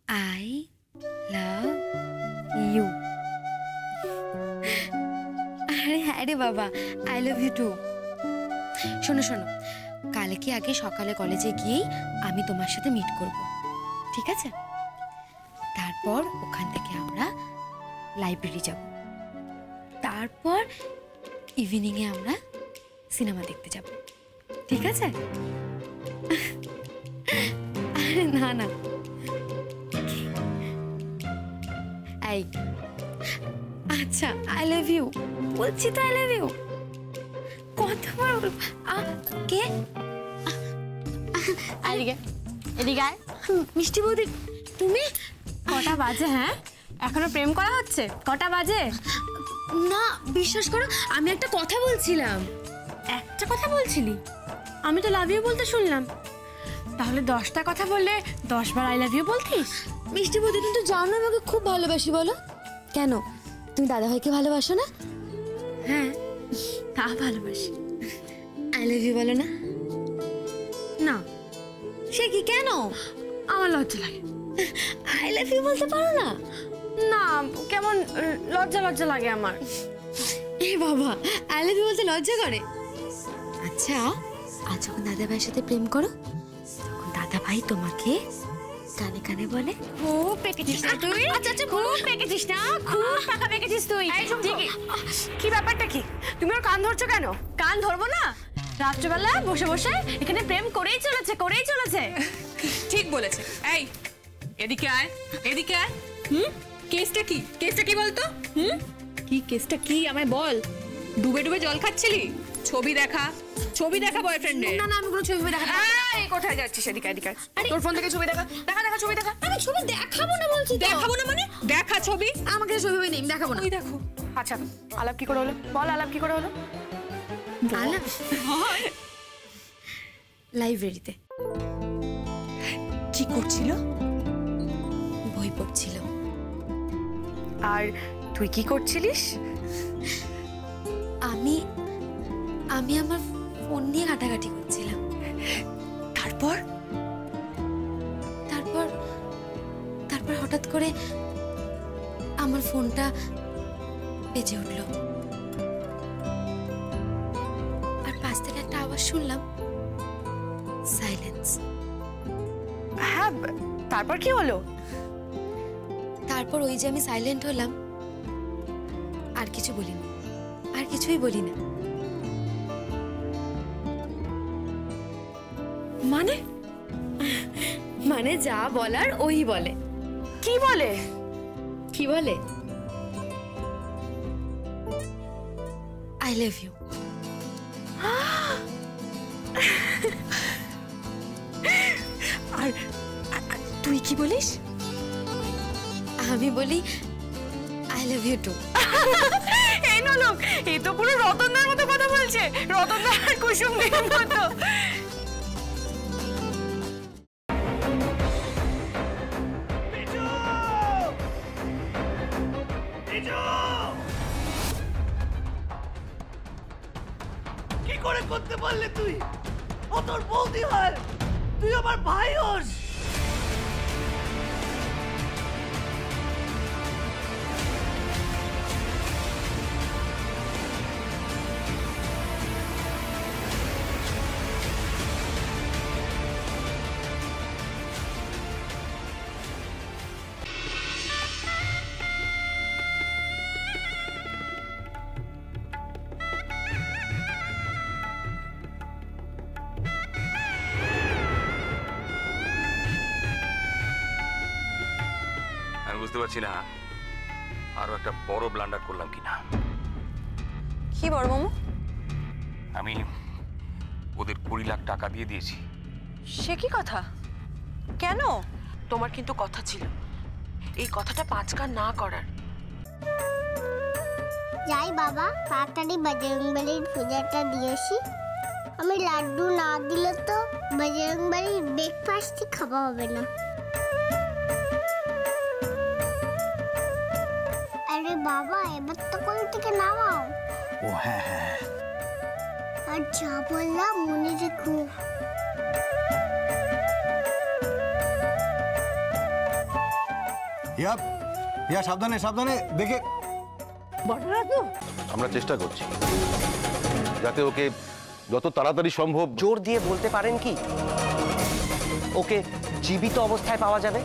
I love you. আরে হ্যাঁ রে বাবা, আই লাভ ইউ টু। শোনো শোনো, কালকে আগে সকালে কলেজে গিয়েই আমি তোমার সাথে মিট করব, ঠিক আছে? তারপর ওখান থেকে আমরা লাইব্রেরি যাব, তারপর ইভিনিংয়ে আমরা সিনেমা দেখতে যাব, ঠিক আছে? আরে না না, এই আচ্ছা আই লাভ ইউ বলছি তো, আই লাভ ইউ। কতবার কে? এদিকে এদিকে আয়। মিষ্টি বৌদি তুমি? কটা বাজে? হ্যাঁ, এখনো প্রেম করা হচ্ছে? কটা বাজে? না বিশ্বাস করো, আমি একটা কথা বলছিলাম। একটা কথা বলছিলি? আমি তো লাভ ইউ বলতে শুনলাম। তাহলে 10টা কথা বললে 10 বার আই লাভ ইউ বলতিস? মিষ্টি বৌদি তুমি তো জানো আমাকে খুব ভালোবাসি, বলো কেন? তুমি দাদা ভাইকে ভালোবাসো না? হ্যাঁ, তা ভালোবাসি। আই লাভ ইউ বলো না? না। সে কি, কেন? আমার লজ্জা লাগে। আই লাভ ইউ বলতে পারো না? না, কেমন লজ্জা লজ্জা লাগে আমার। এ বাবা, আই লাভ ইউ বলতে লজ্জা করে? আচ্ছা, আজ যখন দাদা ভাইয়ের সাথে প্রেম করো, তখন দাদা ভাই তোমাকে কানে কানে বলে খুব পেকেছিস না তুই? আচ্ছা আচ্ছা, খুব পেকেছিস না, খুব পাকা পেকেছিস তুই। কি ব্যাপারটা কি? তুমি ওর কান ধরছো কেন? কান ধরবো না? রাত্রেবেলা বসে বসে এখানে প্রেম করেই চলেছে, করেই চলেছে। ঠিক বলেছে। এই এদিকে আয়, এদিকে আয়। কেসটা কি? কেসটা কি বলতো? কি কেসটা কি আমায় বল। ডুবে ডুবে জল খাচ্ছিলি? ছবি দেখা, ছবি দেখা বয়ফ্রেন্ডের। না না, আমি কোনো ছবি দেখা। এই কোথায় যাচ্ছিস? এদিকে এদিকে। তোর ফোন থেকে ছবি দেখা, দেখা দেখা ছবি দেখা। আমি ছবি দেখাবো না বলছি তো। দেখাবো না মানে? দেখা ছবি। আমাকে ছবি নেই, দেখাবো না। ওই দেখো। আচ্ছা, আলাপ কি করে হলো? বল, আলাপ কি করে হলো? লাইব্রেরিতে। কি করছিল? বই পড়ছিল। আর তুই কি করছিলিস? আমি আমি আমার ফোন নিয়ে ঘাটাঘাটি করছিলাম। তারপর? তারপর তারপর হঠাৎ করে আমার ফোনটা বেজে উঠল, আর পাশ থেকে একটা আওয়াজ শুনলাম, সাইলেন্স। হ্যাঁ, তারপর কি হলো? তারপর ওই যে আমি সাইলেন্ট হলাম, আর কিছু বলিনি, আর কিছুই বলি না। মানে? মানে যা বলার ওই বলে। কি বলে? কি বলে? I love you. আর তুই কি বলিস? আমি বলি আই লাভ ইউ টু। এই নলক, এই তো পুরো রতনদার মতো কথা বলছে, রতনদা আর কুসুমদের মতো। কি করে করতে পারলে তুই? ও তোর বৌদি হয়, তুই আমার ভাই হোস। বুঝতে পারছি না আরো একটা বড় ব্লান্ডার করলাম কিনা। কি বড় মামু? আমি ওদের 20 লাখ টাকা দিয়ে দিয়েছি। সে কি কথা? কেন? তোমার কিন্তু কথা ছিল এই কথাটা 5 কান না করার। যাই বাবা, তাড়াতাড়ি বজরংবলীর পূজাটা দিয়েছি। আমি লাড্ডু না দিলে তো বজরংবলীর ব্রেকফাস্টই খাওয়া হবে না। আরে বাবা, এবার তো কোল থেকে নামাও। ও হ্যাঁ হ্যাঁ, আর যা বললাম মনে রেখো। ইয়া ইয়া সাবধানে সাবধানে দেখে। আমরা চেষ্টা করছি যাতে ওকে যত তাড়াতাড়ি সম্ভব। জোর দিয়ে বলতে পারেন কি ওকে জীবিত অবস্থায় পাওয়া যাবে?